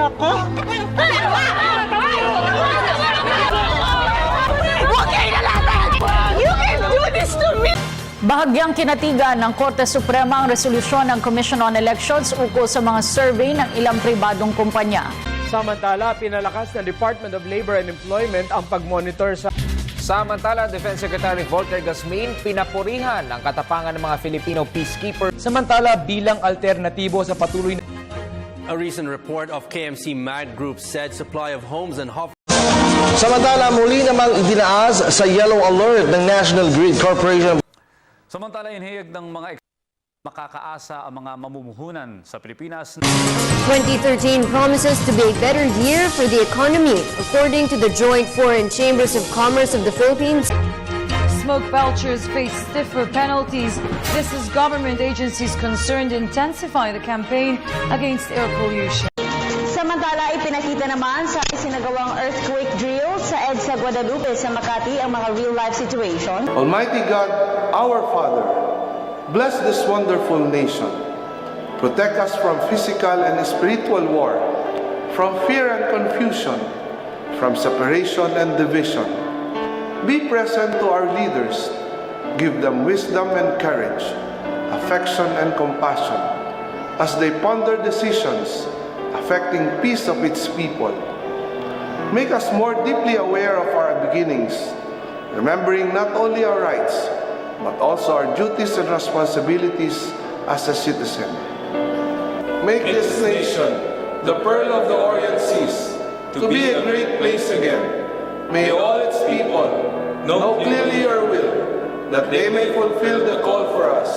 ako? Huwag kayo na natin! You can do this to me! Bahagyang kinatigan ng Korte Suprema ang resolusyon ng Commission on Elections ukol sa mga survey ng ilang pribadong kumpanya. Samantala, pinalakas ng Department of Labor and Employment ang pagmonitor sa... Samantala, Defense Secretary Volker Gasmin pinapurihan ang katapangan ng mga Filipino peacekeepers. Samantala, bilang alternatibo sa patuloy na... A recent report of KMC MAD Group said supply of homes and Samantala, muli namang idinaas sa yellow alert ng National Grid Corporation. Samantala, inihayag ng mga makakaasa ang mga mamumuhunan sa Pilipinas. 2013 promises to be a better year for the economy, according to the Joint Foreign Chambers of Commerce of the Philippines. Smoke belchers face stiffer penalties. This is government agencies concerned to intensify the campaign against air pollution. Samantala, ipinakita naman sa isinagawang earthquake drill sa EDSA Guadalupe sa Makati ang mga real-life situation. Almighty God, our Father, bless this wonderful nation. Protect us from physical and spiritual war, from fear and confusion, from separation and division. Be present to our leaders. Give them wisdom and courage, affection and compassion, as they ponder decisions affecting peace of its people. Make us more deeply aware of our beginnings, remembering not only our rights, but also our duties and responsibilities as a citizen. Make this nation, the pearl of the Orient Seas, to be a great place again. May all its people know clearly your will, that they may fulfill the call for us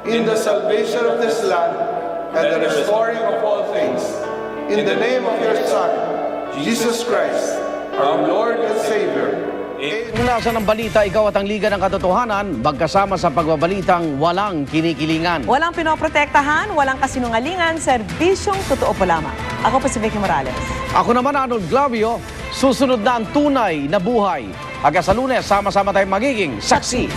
in the salvation of this land and the restoring of all things. In the name of your Son, Jesus Christ, our Lord and Savior. Nasa ng balita, ikaw at ang Liga ng Katotohanan, magkasama sa pagbabalitang walang kinikilingan. Walang pinoprotektahan, walang kasinungalingan, serbisyong totoo po lamang. Ako po si Vicky Morales. Ako naman, Arnold Glavio, susunod na ang tunay na buhay. Hanggang sa Lunes, sama-sama tayong magiging saksi.